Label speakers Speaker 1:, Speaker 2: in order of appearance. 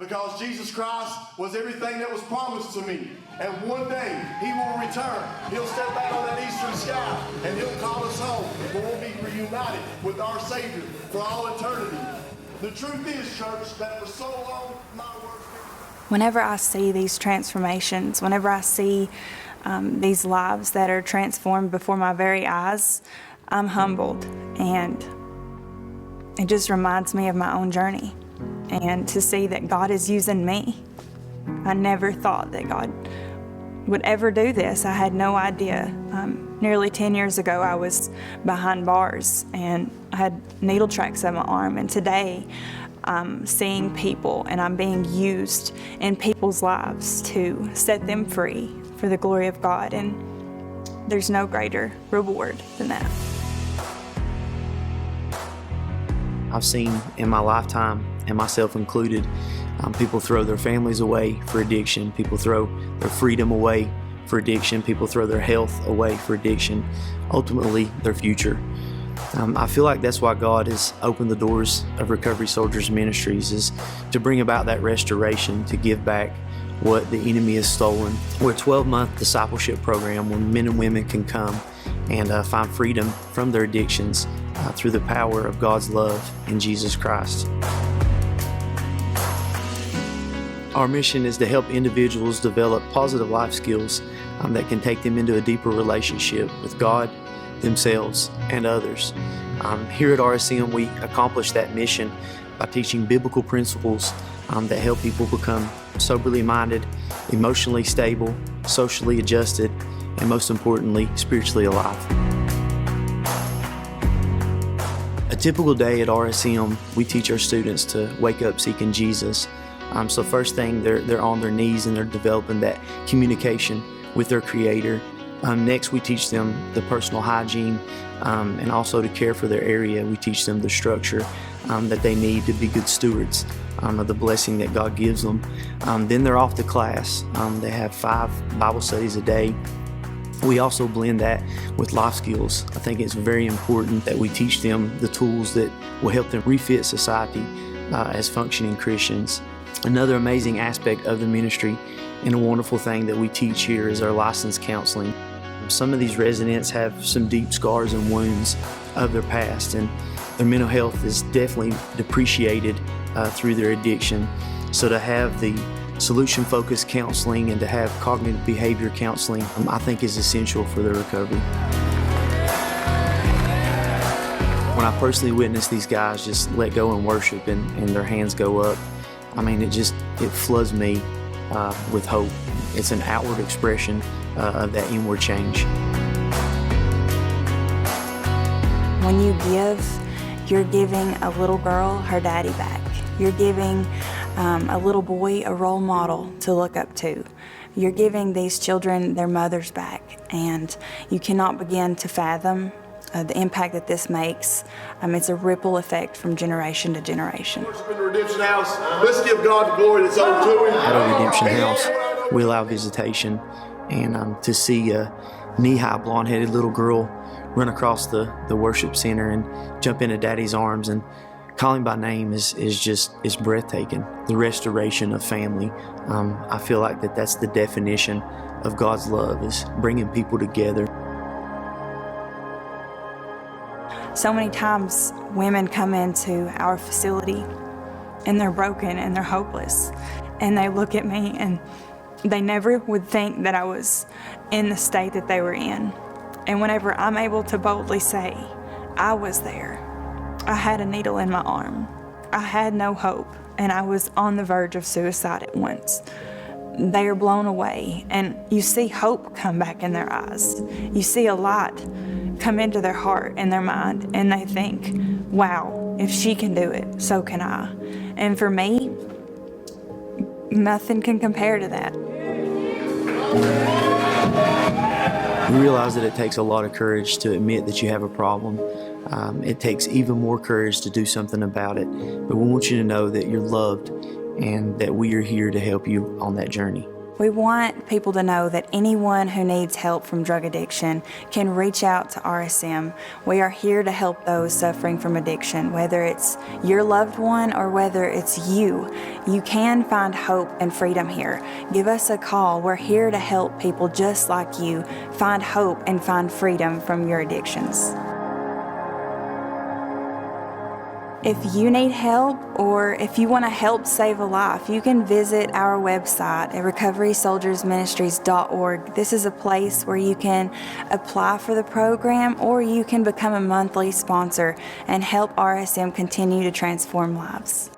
Speaker 1: because Jesus Christ was everything that was promised to me. And one day he will return. He'll step out on that eastern sky and he'll call us home. But we'll be reunited with our Savior for all eternity. The truth is, church, that for so long my words.
Speaker 2: Whenever I see these transformations, whenever I see these lives that are transformed before my very eyes, I'm humbled, and it just reminds me of my own journey. And to see that God is using me. I never thought that God would ever do this. I had no idea. Nearly 10 years ago, I was behind bars and I had needle tracks on my arm. And today, I'm seeing people and I'm being used in people's lives to set them free for the glory of God. And there's no greater reward than that.
Speaker 3: I've seen in my lifetime, and myself included, people throw their families away for addiction. People throw their freedom away for addiction. People throw their health away for addiction, ultimately their future. I feel like that's why God has opened the doors of Recovery Soldiers Ministries, is to bring about that restoration, to give back what the enemy has stolen. We're a 12-month discipleship program where men and women can come and find freedom from their addictions through the power of God's love in Jesus Christ. Our mission is to help individuals develop positive life skills that can take them into a deeper relationship with God, themselves, and others. Here at RSM, we accomplish that mission by teaching biblical principles that help people become soberly minded, emotionally stable, socially adjusted, and most importantly, spiritually alive. A typical day at RSM, we teach our students to wake up seeking Jesus. So first thing, they're on their knees and they're developing that communication with their Creator. Next, we teach them the personal hygiene and also to care for their area. We teach them the structure that they need to be good stewards of the blessing that God gives them. Then they're off to class. They have 5 Bible studies a day. We also blend that with life skills. I think it's very important that we teach them the tools that will help them refit society as functioning Christians. Another amazing aspect of the ministry and a wonderful thing that we teach here is our licensed counseling. Some of these residents have some deep scars and wounds of their past, and their mental health is definitely depreciated through their addiction. So to have the solution-focused counseling and to have cognitive behavior counseling, I think is essential for their recovery. When I personally witness these guys just let go and worship and their hands go up, I mean, it floods me with hope. It's an outward expression of that inward change.
Speaker 2: When you give, you're giving a little girl her daddy back. You're giving a little boy a role model to look up to. You're giving these children their mothers back, and you cannot begin to fathom the impact that this makes. It's a ripple effect from generation to generation.
Speaker 1: Worship in the Redemption House. Let's give God the glory that's owed to Him.
Speaker 3: At our Redemption House, we allow visitation, and to see a knee-high, blonde-headed little girl run across the worship center and jump into Daddy's arms and call him by name is breathtaking. The restoration of family. I feel like that's the definition of God's love, is bringing people together.
Speaker 2: So many times women come into our facility and they're broken and they're hopeless, and they look at me and they never would think that I was in the state that they were in. And whenever I'm able to boldly say, I was there, I had a needle in my arm, I had no hope, and I was on the verge of suicide at once, they are blown away, and you see hope come back in their eyes. You see a light come into their heart and their mind, and they think, wow, if she can do it, so can I. And for me, nothing can compare to that.
Speaker 3: We realize that it takes a lot of courage to admit that you have a problem. It takes even more courage to do something about it. But we want you to know that you're loved and that we are here to help you on that journey.
Speaker 2: We want people to know that anyone who needs help from drug addiction can reach out to RSM. We are here to help those suffering from addiction, whether it's your loved one or whether it's you. You can find hope and freedom here. Give us a call. We're here to help people just like you find hope and find freedom from your addictions. If you need help or if you want to help save a life, you can visit our website at recoverysoldiersministries.org. This is a place where you can apply for the program or you can become a monthly sponsor and help RSM continue to transform lives.